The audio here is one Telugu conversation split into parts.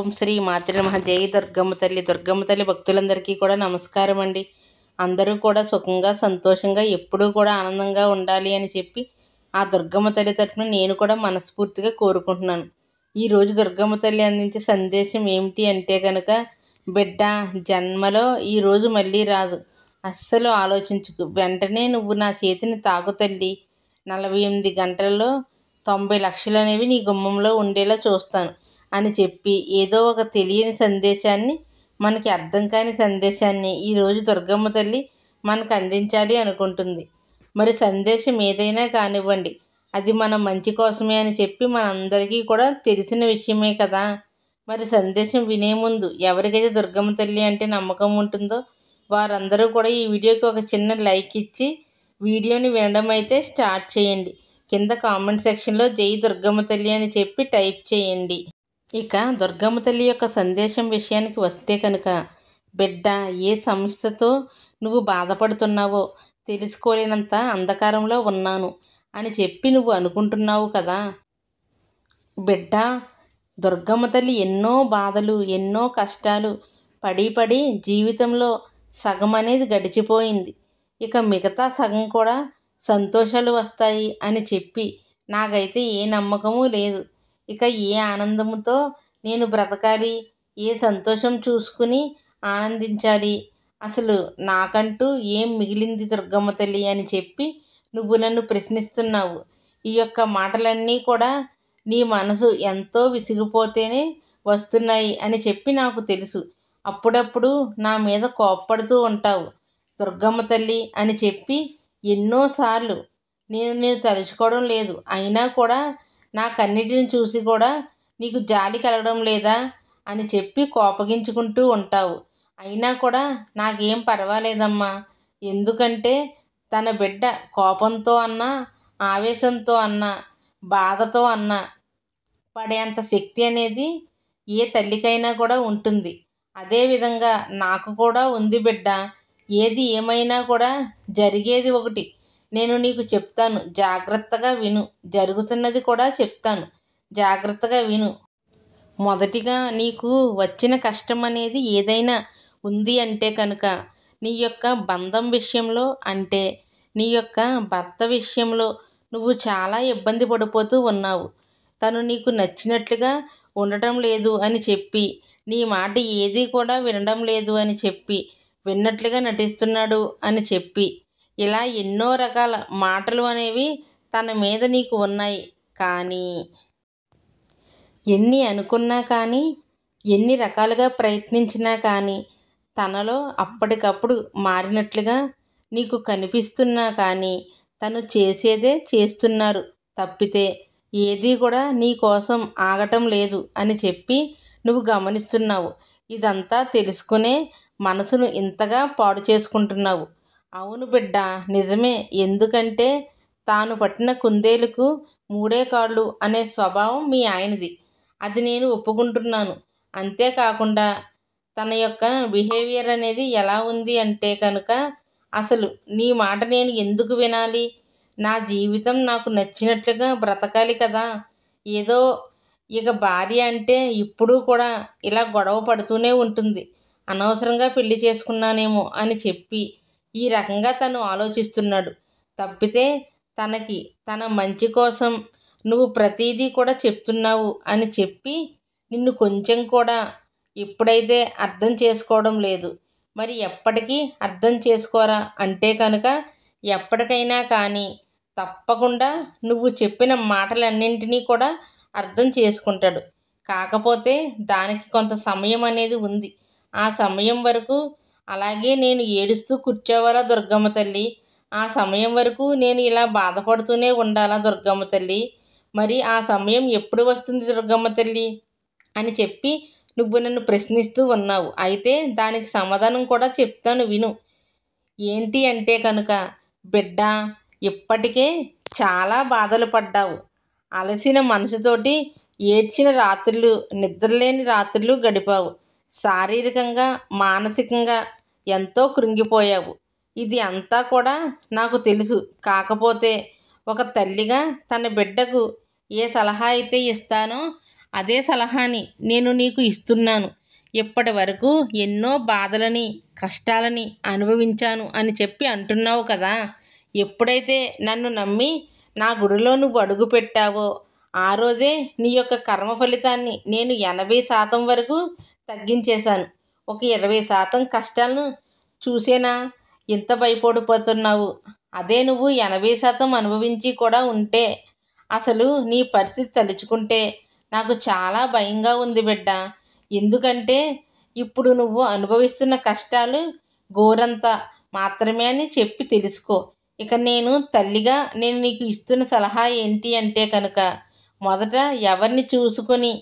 ఓం శ్రీ మాతృ నమః. జై దుర్గమ్మ తల్లి. దుర్గమ్మ తల్లి భక్తులందరికీ కూడా నమస్కారం అండి. అందరూ కూడా సుఖంగా సంతోషంగా ఎప్పుడూ కూడా ఆనందంగా ఉండాలి అని చెప్పి ఆ దుర్గమ్మ తల్లి తరపున నేను కూడా మనస్ఫూర్తిగా కోరుకుంటున్నాను. ఈరోజు దుర్గమ్మ తల్లి అందించే సందేశం ఏమిటి అంటే కనుక, బిడ్డ జన్మలో ఈరోజు మళ్ళీ రాదు, అస్సలు ఆలోచించుకు, వెంటనే నువ్వు నా చేతిని తాకు తల్లి, 48 గంటల్లో 90 లక్షలు అనేవి నీ గుమ్మంలో ఉండేలా చూస్తాను అని చెప్పి ఏదో ఒక తెలియని సందేశాన్ని, మనకి అర్థం కాని సందేశాన్ని ఈరోజు దుర్గమ్మ తల్లి మనకు అందించాలి అనుకుంటుంది. మరి సందేశం ఏదైనా కానివ్వండి, అది మన మంచి కోసమే అని చెప్పి మనందరికీ కూడా తెలిసిన విషయమే కదా. మరి సందేశం వినే ముందు ఎవరికైతే దుర్గమ్మ తల్లి అంటే నమ్మకం ఉంటుందో వారందరూ కూడా ఈ వీడియోకి ఒక చిన్న లైక్ ఇచ్చి వీడియోని వినడం అయితే స్టార్ట్ చేయండి. కింద కామెంట్ సెక్షన్లో జై దుర్గమ్మ తల్లి అని చెప్పి టైప్ చేయండి. ఇక దుర్గమ్మ తల్లి యొక్క సందేశం విషయానికి వస్తే కనుక, బిడ్డ ఏ సమస్యతో నువ్వు బాధపడుతున్నావో తెలుసుకోలేనంత అంధకారంలో ఉన్నాను అని చెప్పి నువ్వు అనుకుంటున్నావు కదా. బిడ్డ, దుర్గమ్మ తల్లి ఎన్నో బాధలు ఎన్నో కష్టాలు పడి జీవితంలో సగం అనేది గడిచిపోయింది. ఇక మిగతా సగం కూడా సంతోషాలు వస్తాయి అని చెప్పి నాకైతే ఏ నమ్మకము లేదు. ఇక ఏ ఆనందంతో నేను బ్రతకాలి, ఏ సంతోషం చూసుకుని ఆనందించాలి, అసలు నాకంటూ ఏం మిగిలింది దుర్గమ్మ తల్లి అని చెప్పి నువ్వు నన్ను ప్రశ్నిస్తున్నావు. ఈ యొక్క మాటలన్నీ కూడా నీ మనసు ఎంతో విసిగిపోతేనే వస్తున్నాయి అని చెప్పి నాకు తెలుసు. అప్పుడప్పుడు నా మీద కోప్పడుతూ ఉంటావు. దుర్గమ్మ తల్లి అని చెప్పి ఎన్నోసార్లు నేను తలుచుకోవడం లేదు, అయినా కూడా నా కన్నిటిని చూసి కూడా నీకు జాలి కలగడం లేదా అని చెప్పి కోపగించుకుంటూ ఉంటావు. అయినా కూడా నాకేం పర్వాలేదమ్మా, ఎందుకంటే తన బిడ్డ కోపంతో అన్నా, ఆవేశంతో అన్నా, బాధతో అన్నా పడేంత శక్తి అనేది ఏ తల్లికైనా కూడా ఉంటుంది. అదేవిధంగా నాకు కూడా ఉంది బిడ్డ. ఏది ఏమైనా కూడా జరిగేది ఒకటి నేను నీకు చెప్తాను, జాగ్రత్తగా విను. జరుగుతున్నది కూడా చెప్తాను, జాగ్రత్తగా విను. మొదటిగా నీకు వచ్చిన కష్టం అనేది ఏదైనా ఉంది అంటే కనుక, నీ యొక్క బంధం విషయంలో, అంటే నీ యొక్క భర్త విషయంలో నువ్వు చాలా ఇబ్బంది పడిపోతూ ఉన్నావు. తను నీకు నచ్చినట్లుగా ఉండటం లేదు అని చెప్పి, నీ మాట ఏది కూడా వినడం లేదు అని చెప్పి, విన్నట్లుగా నటిస్తున్నాడు అని చెప్పి, ఇలా ఎన్నో రకాల మాటలు అనేవి తన మీద నీకు ఉన్నాయి. కానీ ఎన్ని అనుకున్నా కానీ, ఎన్ని రకాలుగా ప్రయత్నించినా కానీ తనలో అప్పటికప్పుడు మారినట్లుగా నీకు కనిపిస్తున్నా కానీ తను చేసేదే చేస్తున్నారు తప్పితే ఏదీ కూడా నీ కోసం ఆగటం లేదు అని చెప్పి నువ్వు గమనిస్తున్నావు. ఇదంతా తెలుసుకునే మనసును ఇంతగా పాడు చేసుకుంటున్నావు. అవును బిడ్డ, నిజమే. ఎందుకంటే తాను పట్టిన కుందేలుకు 3 కాళ్ళు అనే స్వభావం మీ ఆయనది. అది నేను ఒప్పుకుంటున్నాను. అంతేకాకుండా తన యొక్క బిహేవియర్ అనేది ఎలా ఉంది అంటే కనుక, అసలు నీ మాట నేను ఎందుకు వినాలి, నా జీవితం నాకు నచ్చినట్లుగా బ్రతకాలి కదా. ఏదో ఇక భార్య అంటే ఇప్పుడు కూడా ఇలా గొడవ పడుతూనే ఉంటుంది, అనవసరంగా పెళ్లి చేసుకున్నానేమో అని చెప్పి ఈ రకంగా తను ఆలోచిస్తున్నాడు తప్పితే, తనకి తన మంచి కోసం నువ్వు ప్రతిదీ కూడా చెప్తున్నావు అని చెప్పి నిన్ను కొంచెం కూడా ఇప్పుడైతే అర్థం చేసుకోవడం లేదు. మరి ఎప్పటికీ అర్థం చేసుకోరా అంటే కనుక, ఎప్పటికైనా కానీ తప్పకుండా నువ్వు చెప్పిన మాటలన్నింటినీ కూడా అర్థం చేసుకుంటాడు. కాకపోతే దానికి కొంత సమయం అనేది ఉంది. ఆ సమయం వరకు అలాగే నేను ఏడుస్తూ కూర్చోవాలా దుర్గమ్మ తల్లి? ఆ సమయం వరకు నేను ఇలా బాధపడుతూనే ఉండాలా దుర్గమ్మ తల్లి? మరి ఆ సమయం ఎప్పుడు వస్తుంది దుర్గమ్మ తల్లి అని చెప్పి నువ్వు నన్ను ప్రశ్నిస్తూ ఉన్నావు. అయితే దానికి సమాధానం కూడా చెప్తాను విను. ఏంటి అంటే కనుక, బిడ్డ, ఇప్పటికే చాలా బాధలు పడ్డావు. అలసిన మనసుతోటి ఏడ్చిన రాత్రులు, నిద్రలేని రాత్రులు గడిపావు. శారీరకంగా మానసికంగా ఎంతో కృంగిపోయావు. ఇది అంతా కూడా నాకు తెలుసు. కాకపోతే ఒక తల్లిగా తన బిడ్డకు ఏ సలహా అయితే ఇస్తానో అదే సలహాని నేను నీకు ఇస్తున్నాను. ఇప్పటి వరకు ఎన్నో బాధలని కష్టాలని అనుభవించాను అని చెప్పి అంటున్నావు కదా. ఎప్పుడైతే నన్ను నమ్మి నా గుడిలో నువ్వు అడుగు పెట్టావో ఆ రోజే నీ యొక్క కర్మ ఫలితాన్ని నేను 80% వరకు తగ్గించేశాను. ఒక 20% కష్టాలను చూసేనా ఇంత భయపడిపోతున్నావు. అదే నువ్వు 80% అనుభవించి కూడా ఉంటే అసలు నీ పరిస్థితి తలుచుకుంటే నాకు చాలా భయంగా ఉంది బిడ్డ. ఎందుకంటే ఇప్పుడు నువ్వు అనుభవిస్తున్న కష్టాలు గోరంత మాత్రమే అని చెప్పి తెలుసుకో. ఇక నేను తల్లిగా నేను నీకు ఇస్తున్న సలహా ఏంటి అంటే కనుక, మొదట ఎవరిని చూసుకొని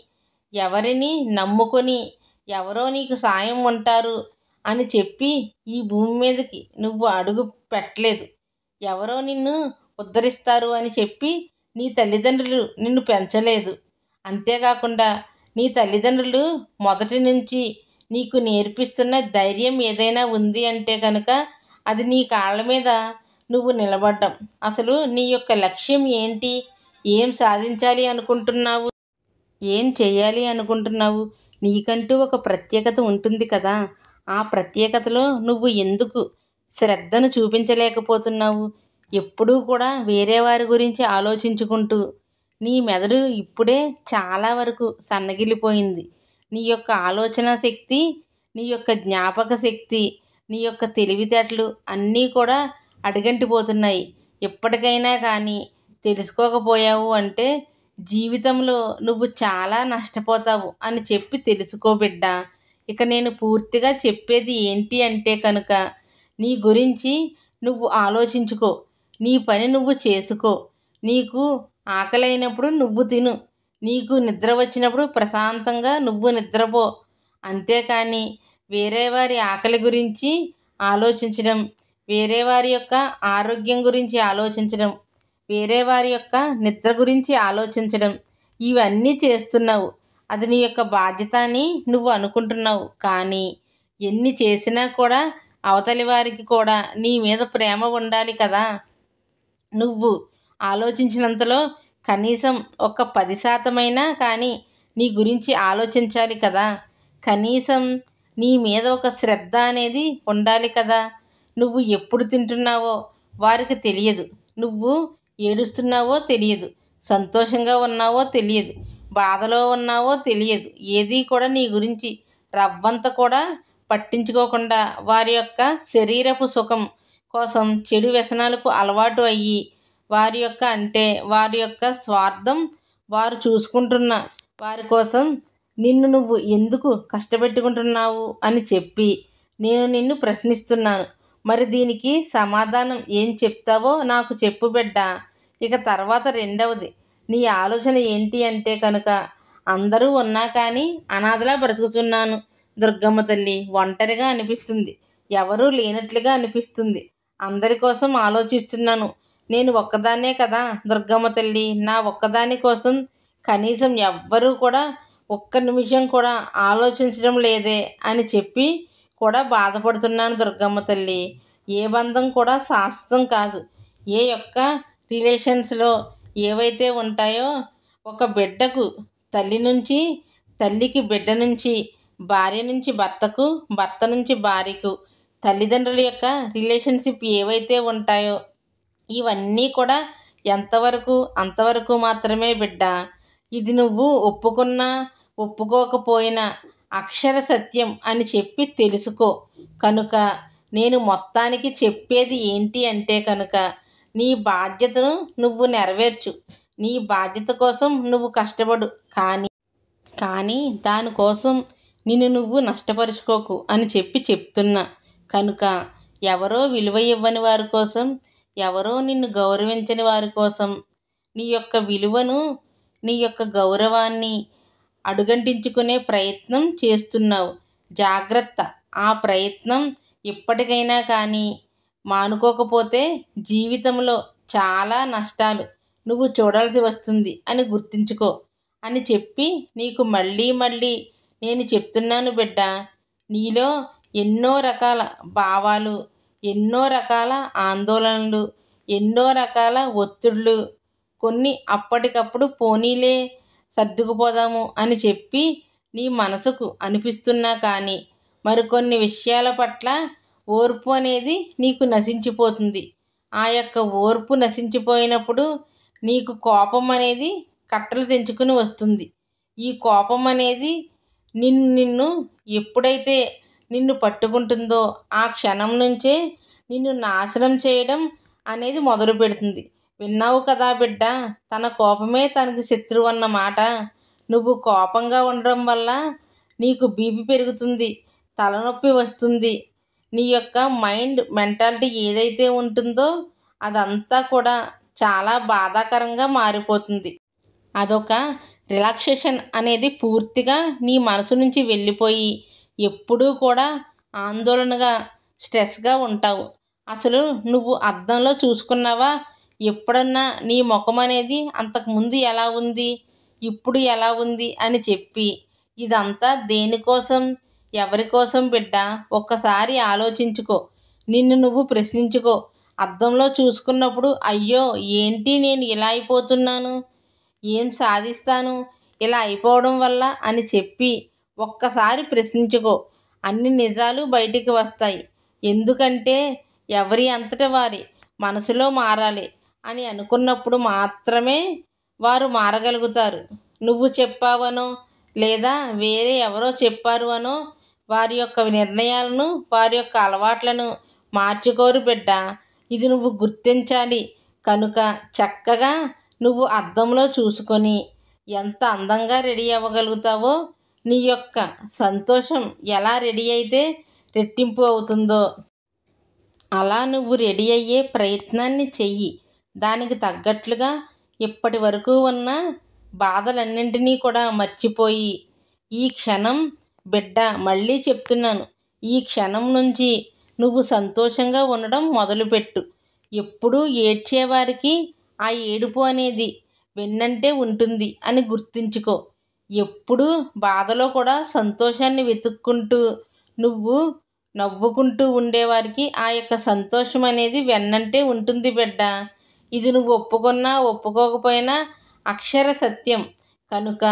ఎవరిని నమ్ముకొని ఎవరో నీకు సాయం ఉంటారు అని చెప్పి ఈ భూమి మీదకి నువ్వు అడుగు పెట్టలేదు. ఎవరో నిన్ను ఉద్ధరిస్తారు అని చెప్పి నీ తల్లిదండ్రులు నిన్ను పెంచలేదు. అంతేకాకుండా నీ తల్లిదండ్రులు మొదటి నుంచి నీకు నేర్పిస్తున్న ధైర్యం ఏదైనా ఉంది అంటే కనుక అది నీ కాళ్ళ మీద నువ్వు నిలబడ్డం. అసలు నీ యొక్క లక్ష్యం ఏంటి? ఏం సాధించాలి అనుకుంటున్నావు? ఏం చేయాలి అనుకుంటున్నావు? నీకంటూ ఒక ప్రత్యేకత ఉంటుంది కదా. ఆ ప్రత్యేకతలో నువ్వు ఎందుకు శ్రద్ధను చూపించలేకపోతున్నావు? ఎప్పుడూ కూడా వేరే వారి గురించి ఆలోచించుకుంటూ నీ మెదడు ఇప్పుడే చాలా వరకు సన్నగిల్లిపోయింది. నీ యొక్క ఆలోచన శక్తి, నీ యొక్క జ్ఞాపక శక్తి, నీ యొక్క తెలివితేటలు అన్నీ కూడా అడుగంటిపోతున్నాయి. ఎప్పటికైనా కానీ తెలుసుకోకపోయావు అంటే జీవితంలో నువ్వు చాలా నష్టపోతావు అని చెప్పి తెలుసుకో బిడ్డ. ఇక నేను పూర్తిగా చెప్పేది ఏంటి అంటే కనుక, నీ గురించి నువ్వు ఆలోచించుకో. నీ పని నువ్వు చేసుకో. నీకు ఆకలైనప్పుడు నువ్వు తిను. నీకు నిద్ర వచ్చినప్పుడు ప్రశాంతంగా నువ్వు నిద్రపో. అంతేకాని వేరే వారి ఆకలి గురించి ఆలోచించడం, వేరే వారి యొక్క ఆరోగ్యం గురించి ఆలోచించడం, వేరే వారి యొక్క నిద్ర గురించి ఆలోచించడం ఇవన్నీ చేస్తున్నావు. అది నీ యొక్క బాధ్యత అని నువ్వు అనుకుంటున్నావు. కానీ ఎన్ని చేసినా కూడా అవతలి వారికి కూడా నీ మీద ప్రేమ ఉండాలి కదా. నువ్వు ఆలోచించినంతలో కనీసం ఒక 10% కానీ నీ గురించి ఆలోచించాలి కదా. కనీసం నీ మీద ఒక శ్రద్ధ అనేది ఉండాలి కదా. నువ్వు ఎప్పుడు తింటున్నావో వారికి తెలియదు. నువ్వు ఏడుస్తున్నావో తెలియదు. సంతోషంగా ఉన్నావో తెలియదు. బాధలో ఉన్నావో తెలియదు. ఏది కూడా నీ గురించి రవ్వంత కూడా పట్టించుకోకుండా వారి యొక్క శరీరపు సుఖం కోసం చెడు వ్యసనాలకు అలవాటు అయ్యి వారి యొక్క స్వార్థం వారు చూసుకుంటున్న వారి కోసం నిన్ను నువ్వు ఎందుకు కష్టపెట్టుకుంటున్నావు అని చెప్పి నేను నిన్ను ప్రశ్నిస్తున్నాను. మరి దీనికి సమాధానం ఏం చెప్తావో నాకు చెప్పు బిడ్డ. ఇక తర్వాత రెండవది, నీ ఆలోచన ఏంటి అంటే కనుక, అందరూ ఉన్నా కానీ అనాథలా బ్రతుకుతున్నాను దుర్గమ్మ తల్లి. ఒంటరిగా అనిపిస్తుంది. ఎవరూ లేనట్లుగా అనిపిస్తుంది. అందరి కోసం ఆలోచిస్తున్నాను. నేను ఒక్కదాన్నే కదా దుర్గమ్మ తల్లి. నా ఒక్కదాని కోసం కనీసం ఎవ్వరూ కూడా ఒక్క నిమిషం కూడా ఆలోచించడం లేదే అని చెప్పి కూడా బాధపడుతున్నాను దుర్గమ్మ తల్లి. ఏ బంధం కూడా శాశ్వతం కాదు. ఏ యొక్క రిలేషన్స్లో ఏవైతే ఉంటాయో ఒక బిడ్డకు తల్లి నుంచి, తల్లికి బిడ్డ నుంచి, భార్య నుంచి భర్తకు, భర్త నుంచి భార్యకు, తల్లిదండ్రుల యొక్క రిలేషన్షిప్ ఏవైతే ఉంటాయో ఇవన్నీ కూడా ఎంతవరకు అంతవరకు మాత్రమే బిడ్డ. ఇది నువ్వు ఒప్పుకున్నా ఒప్పుకోకపోయినా అక్షర సత్యం అని చెప్పి తెలుసుకో. కనుక నేను మొత్తానికి చెప్పేది ఏంటి అంటే కనుక, నీ బాధ్యతను నువ్వు నెరవేర్చు. నీ బాధ్యత కోసం నువ్వు కష్టపడు. కానీ దానికోసం నిన్ను నువ్వు నష్టపరుచుకోకు అని చెప్పి చెప్తున్నా. కనుక ఎవరో విలువ ఇవ్వని వారి కోసం, ఎవరో నిన్ను గౌరవించని వారి కోసం నీ యొక్క విలువను, నీ యొక్క గౌరవాన్ని అడుగంటించుకునే ప్రయత్నం చేస్తున్నావు. జాగ్రత్త. ఆ ప్రయత్నం ఇప్పటికైనా కానీ మానుకోకపోతే జీవితంలో చాలా నష్టాలు నువ్వు చూడాల్సి వస్తుంది అని గుర్తుంచుకో అని చెప్పి నీకు మళ్ళీ మళ్ళీ నేను చెప్తున్నాను బిడ్డ. నీలో ఎన్నో రకాల భావాలు, ఎన్నో రకాల ఆందోళనలు, ఎన్నో రకాల ఒత్తిడులు, కొన్ని అప్పటికప్పుడు పోనీలే సర్దుకుపోదాము అని చెప్పి నీ మనసుకు అనిపిస్తున్నా కానీ మరికొన్ని విషయాల పట్ల ఓర్పు అనేది నీకు నశించిపోతుంది. ఆ యొక్క ఓర్పు నశించిపోయినప్పుడు నీకు కోపం అనేది కట్టలు తెంచుకుని వస్తుంది. ఈ కోపం అనేది నిన్ను ఎప్పుడైతే నిన్ను పట్టుకుంటుందో ఆ క్షణం నుంచే నిన్ను నాశనం చేయడం అనేది మొదలు పెడుతుంది. విన్నావు కదా బిడ్డ, తన కోపమే తనకి శత్రువు అన్నమాట. నువ్వు కోపంగా ఉండడం వల్ల నీకు బీపీ పెరుగుతుంది, తలనొప్పి వస్తుంది. నీ యొక్క మైండ్ మెంటాలిటీ ఏదైతే ఉంటుందో అదంతా కూడా చాలా బాధాకరంగా మారిపోతుంది. అదొక రిలాక్సేషన్ అనేది పూర్తిగా నీ మనసు నుంచి వెళ్ళిపోయి ఎప్పుడూ కూడా ఆందోళనగా స్ట్రెస్గా ఉంటావు. అసలు నువ్వు అద్దంలో చూసుకున్నావా? ఎప్పుడన్నా నీ ముఖం అనేది అంతకుముందు ఎలా ఉంది, ఇప్పుడు ఎలా ఉంది అని చెప్పి ఇదంతా దేనికోసం, ఎవరి కోసం బిడ్డ? ఒక్కసారి ఆలోచించుకో. నిన్ను నువ్వు ప్రశ్నించుకో. అద్దంలో చూసుకున్నప్పుడు అయ్యో ఏంటి నేను ఇలా అయిపోతున్నాను, ఏం సాధిస్తాను ఇలా అయిపోవడం వల్ల అని చెప్పి ఒక్కసారి ప్రశ్నించుకో. అన్ని నిజాలు బయటికి వస్తాయి. ఎందుకంటే ఎవరి అంతట వారి మనసులో మారాలి అని అనుకున్నప్పుడు మాత్రమే వారు మారగలుగుతారు. నువ్వు చెప్పావనో లేదా వేరే ఎవరో చెప్పారు అనో వారి యొక్క నిర్ణయాలను, వారి యొక్క అలవాట్లను మార్చుకోరు బిడ్డ. ఇది నువ్వు గుర్తించాలి. కనుక చక్కగా నువ్వు అద్దంలో చూసుకొని ఎంత అందంగా రెడీ అవ్వగలుగుతావో, నీ యొక్క సంతోషం ఎలా రెడీ అయితే రెట్టింపు అవుతుందో అలా నువ్వు రెడీ అయ్యే ప్రయత్నాన్ని చెయ్యి. దానికి తగ్గట్లుగా ఇప్పటి వరకు ఉన్న బాధలన్నింటినీ కూడా మర్చిపోయి ఈ క్షణం బిడ్డ, మళ్ళీ చెప్తున్నాను, ఈ క్షణం నుంచి నువ్వు సంతోషంగా ఉండడం మొదలుపెట్టు. ఎప్పుడూ ఏడ్చేవారికి ఆ ఏడుపు అనేది వెన్నంటే ఉంటుంది అని గుర్తుంచుకో. ఎప్పుడూ బాధలో కూడా సంతోషాన్ని వెతుక్కుంటూ నువ్వు నవ్వుకుంటూ ఉండేవారికి ఆ యొక్క సంతోషం అనేది వెన్నంటే ఉంటుంది బిడ్డ. ఇది నువ్వు ఒప్పుకున్నా ఒప్పుకోకపోయినా అక్షర సత్యం. కనుక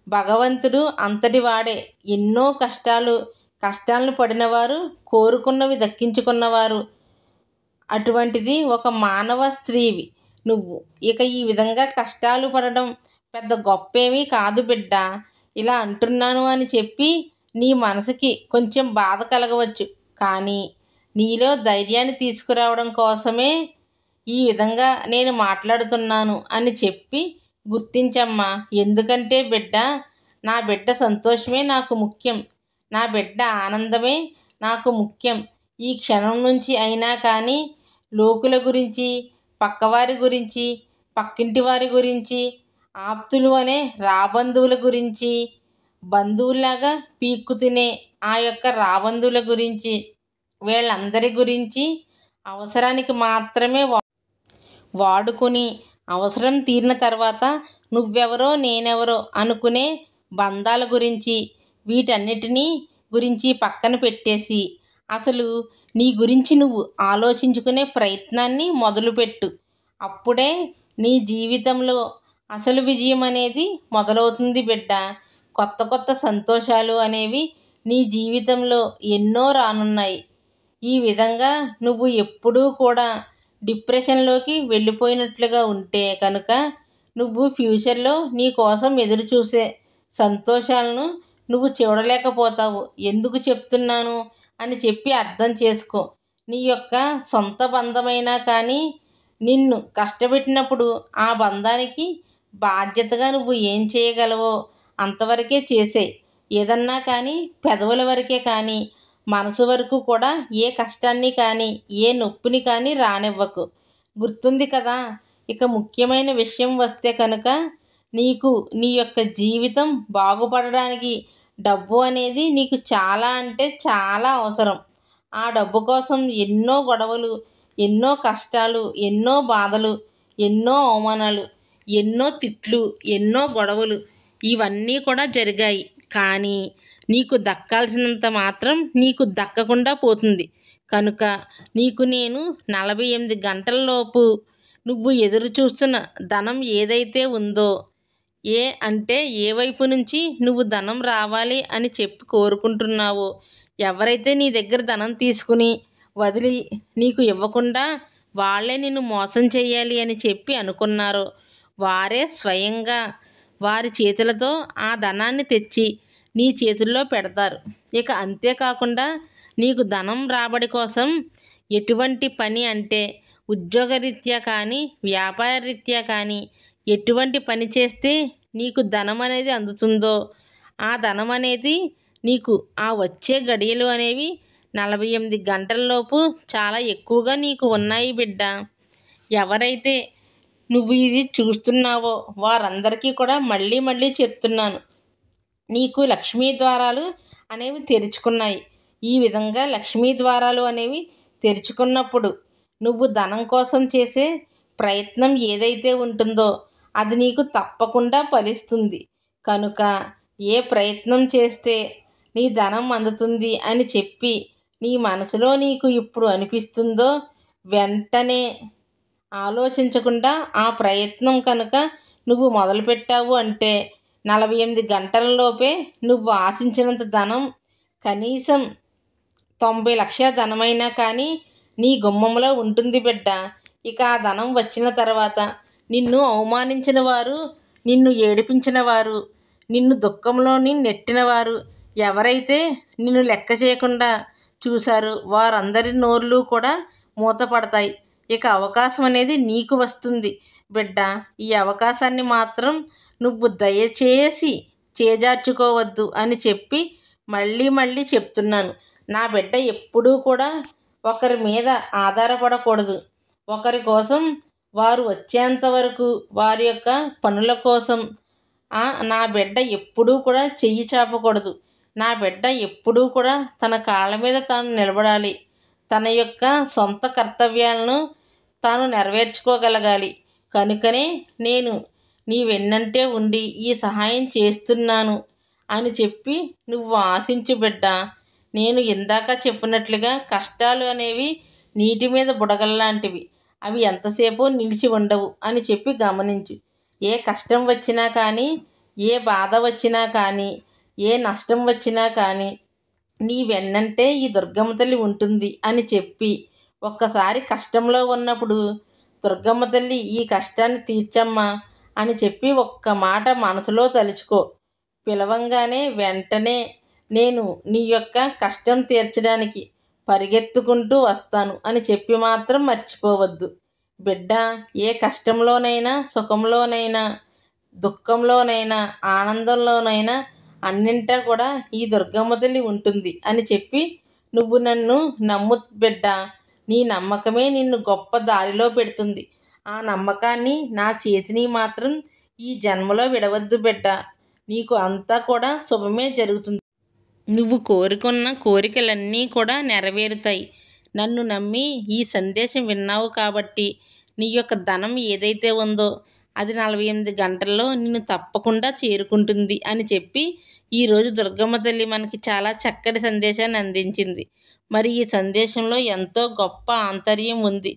భగవంతుడు అంతటి వాడే. ఎన్నో కష్టాలను పడినవారు కోరుకున్నవి దక్కించుకున్నవారు. అటువంటిది ఒక మానవ స్త్రీవి నువ్వు. ఇక ఈ విధంగా కష్టాలు పడడం పెద్ద గొప్పేమీ కాదు బిడ్డ. ఇలా అంటున్నాను అని చెప్పి నీ మనసుకి కొంచెం బాధ కలగవచ్చు. కానీ నీలో ధైర్యాన్ని తీసుకురావడం కోసమే ఈ విధంగా నేను మాట్లాడుతున్నాను అని చెప్పి గుర్తించమ్మా. ఎందుకంటే బిడ్డ, నా బిడ్డ సంతోషమే నాకు ముఖ్యం. నా బిడ్డ ఆనందమే నాకు ముఖ్యం. ఈ క్షణం నుంచి అయినా కానీ లోకుల గురించి, పక్కవారి గురించి, పక్కింటి వారి గురించి, ఆప్తులు అనే రాబంధువుల గురించి, బంధువులాగా పీక్కు తినే ఆ యొక్క రాబంధువుల గురించి, వీళ్ళందరి గురించి అవసరానికి మాత్రమే వాడుకొని అవసరం తీరిన తర్వాత నువ్వెవరో నేనెవరో అనుకునే బంధాల గురించి, వీటన్నిటినీ గురించి పక్కన పెట్టేసి అసలు నీ గురించి నువ్వు ఆలోచించుకునే ప్రయత్నాన్ని మొదలుపెట్టు. అప్పుడే నీ జీవితంలో అసలు విజయం అనేది మొదలవుతుంది బిడ్డ. కొత్త కొత్త సంతోషాలు అనేవి నీ జీవితంలో ఎన్నో రానున్నాయి. ఈ విధంగా నువ్వు ఎప్పుడూ కూడా డిప్రెషన్లోకి వెళ్ళిపోయినట్లుగా ఉంటే కనుక నువ్వు ఫ్యూచర్లో నీ కోసం ఎదురుచూసే సంతోషాలను నువ్వు చూడలేకపోతావు. ఎందుకు చెప్తున్నాను అని చెప్పి అర్థం చేసుకో. నీ యొక్క సొంత బంధమైనా కానీ నిన్ను కష్టపెట్టినప్పుడు ఆ బంధానికి బాధ్యతగా నువ్వు ఏం చేయగలవో అంతవరకే చేసేయి. ఏదన్నా కానీ పెదవుల వరకే కానీ మనసు వరకు కూడా ఏ కష్టాన్ని కానీ ఏ నొప్పిని కానీ రానివ్వకు. గుర్తుంది కదా. ఇక ముఖ్యమైన విషయం వస్తే కనుక నీకు నీ యొక్క జీవితం బాగుపడడానికి డబ్బు అనేది నీకు చాలా అంటే చాలా అవసరం. ఆ డబ్బు కోసం ఎన్నో గొడవలు, ఎన్నో కష్టాలు, ఎన్నో బాధలు, ఎన్నో అవమానాలు, ఎన్నో తిట్లు, ఎన్నో గొడవలు ఇవన్నీ కూడా జరిగాయి. కానీ నీకు దక్కాల్సినంత మాత్రం నీకు దక్కకుండా పోతుంది. కనుక నీకు నేను 48 గంటలలోపు నువ్వు ఎదురు చూస్తున్న ధనం ఏదైతే ఉందో అంటే ఏ వైపు నుంచి నువ్వు ధనం రావాలి అని చెప్పి కోరుకుంటున్నావో, ఎవరైతే నీ దగ్గర ధనం తీసుకుని వదిలి నీకు ఇవ్వకుండా వాళ్ళే నిన్ను మోసం చేయాలి అని చెప్పి అనుకున్నారో, వారే స్వయంగా వారి చేతులతో ఆ ధనాన్ని తెచ్చి నీ చేతుల్లో పెడతారు. ఇక అంతేకాకుండా నీకు ధనం రాబడి కోసం ఎటువంటి పని అంటే ఉద్యోగరీత్యా కానీ వ్యాపార రీత్యా కానీ ఎటువంటి పని చేస్తే నీకు ధనం అనేది అందుతుందో, ఆ ధనం అనేది నీకు ఆ వచ్చే గడియలు అనేవి 48 గంటలలోపు చాలా ఎక్కువగా నీకు ఉన్నాయి బిడ్డ. ఎవరైతే నువ్వు ఇది చూస్తున్నావో వారందరికీ కూడా మళ్ళీ మళ్ళీ చెప్తున్నాను, నీకు లక్ష్మీ ద్వారాలు అనేవి తెరుచుకున్నాయి. ఈ విధంగా లక్ష్మీ ద్వారాలు అనేవి తెరుచుకున్నప్పుడు నువ్వు ధనం కోసం చేసే ప్రయత్నం ఏదైతే ఉంటుందో అది నీకు తప్పకుండా ఫలిస్తుంది. కనుక ఏ ప్రయత్నం చేస్తే నీ ధనం అందుతుంది అని చెప్పి నీ మనసులో నీకు ఇప్పుడు అనిపిస్తుందో వెంటనే ఆలోచించకుండా ఆ ప్రయత్నం కనుక నువ్వు మొదలుపెట్టావు అంటే 48 గంటలలోపే నువ్వు ఆశించినంత ధనం, కనీసం 90 లక్షల ధనమైనా కానీ నీ గుమ్మంలో ఉంటుంది బిడ్డ. ఇక ఆ ధనం వచ్చిన తర్వాత నిన్ను అవమానించిన వారు, నిన్ను ఏడిపించిన వారు, నిన్ను దుఃఖంలోని నెట్టిన వారు, ఎవరైతే నిన్ను లెక్క చేయకుండా చూశారో వారందరి నోర్లు కూడా మూతపడతాయి. ఇక అవకాశం అనేది నీకు వస్తుంది బిడ్డ. ఈ అవకాశాన్ని మాత్రం నువ్వు దయచేసి చేజార్చుకోవద్దు అని చెప్పి మళ్ళీ మళ్ళీ చెప్తున్నాను. నా బిడ్డ ఎప్పుడూ కూడా ఒకరి మీద ఆధారపడకూడదు. ఒకరి కోసం వారు వచ్చేంత వరకు వారి యొక్క పనుల కోసం నా బిడ్డ ఎప్పుడూ కూడా చెయ్యి చాపకూడదు. నా బిడ్డ ఎప్పుడూ కూడా తన కాళ్ళ మీద తాను నిలబడాలి. తన యొక్క సొంత కర్తవ్యాలను తాను నెరవేర్చుకోగలగాలి. కనుకనే నేను నీ వెన్నంటే ఉండి ఈ సహాయం చేస్తున్నాను అని చెప్పి నువ్వు ఆశించు బిడ్డ. నేను ఇందాక చెప్పినట్లుగా కష్టాలు అనేవి నీటి మీద బుడగల్లాంటివి. అవి ఎంతసేపు నిలిచి ఉండవు అని చెప్పి గమనించు. ఏ కష్టం వచ్చినా కానీ, ఏ బాధ వచ్చినా కానీ, ఏ నష్టం వచ్చినా కానీ నీ వెన్నంటే ఈ దుర్గమ్మ తల్లి ఉంటుంది అని చెప్పి ఒక్కసారి కష్టంలో ఉన్నప్పుడు దుర్గమ్మ తల్లి ఈ కష్టాన్ని తీర్చమ్మా అని చెప్పి ఒక్క మాట మనసులో తలుచుకో. పిలవంగానే వెంటనే నేను నీ యొక్క కష్టం తీర్చడానికి పరిగెత్తుకుంటూ వస్తాను అని చెప్పి మాత్రం మర్చిపోవద్దు బిడ్డ. ఏ కష్టంలోనైనా, సుఖంలోనైనా, దుఃఖంలోనైనా, ఆనందంలోనైనా అన్నింటా కూడా ఈ దుర్గమ్మ తల్లి ఉంటుంది అని చెప్పి నువ్వు నన్ను నమ్ము బిడ్డ. నీ నమ్మకమే నిన్ను గొప్ప దారిలో పెడుతుంది. ఆ నమ్మకాన్ని, నా చేతిని మాత్రం ఈ జన్మలో విడవద్దు బిడ్డ. నీకు అంతా కూడా శుభమే జరుగుతుంది. నువ్వు కోరుకున్న కోరికలన్నీ కూడా నెరవేరుతాయి. నన్ను నమ్మి ఈ సందేశం విన్నావు కాబట్టి నీ యొక్క ధనం ఏదైతే ఉందో అది 48 గంటల్లో నిన్ను తప్పకుండా చేరుకుంటుంది అని చెప్పి ఈరోజు దుర్గమ్మ తల్లి మనకి చాలా చక్కటి సందేశాన్ని అందించింది. మరి ఈ సందేశంలో ఎంతో గొప్ప ఆంతర్యం ఉంది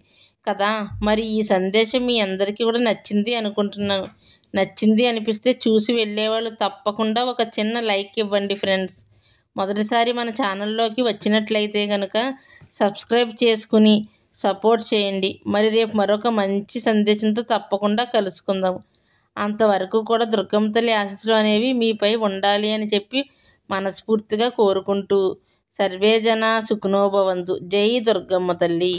కదా. మరి ఈ సందేశం మీ అందరికీ కూడా నచ్చింది అనుకుంటున్నాను. నచ్చింది అనిపిస్తే చూసి వెళ్ళేవాళ్ళు తప్పకుండా ఒక చిన్న లైక్ ఇవ్వండి ఫ్రెండ్స్. మొదటిసారి మన ఛానల్లోకి వచ్చినట్లయితే కనుక సబ్స్క్రైబ్ చేసుకుని సపోర్ట్ చేయండి. మరి రేపు మరొక మంచి సందేశంతో తప్పకుండా కలుసుకుందాం. అంతవరకు కూడా దుర్గమ్మ తల్లి ఆశీస్సులు అనేవి మీపై ఉండాలి అని చెప్పి మనస్ఫూర్తిగా కోరుకుంటూ సర్వేజన సుఖినో భవంతు. జై దుర్గమ్మ తల్లి.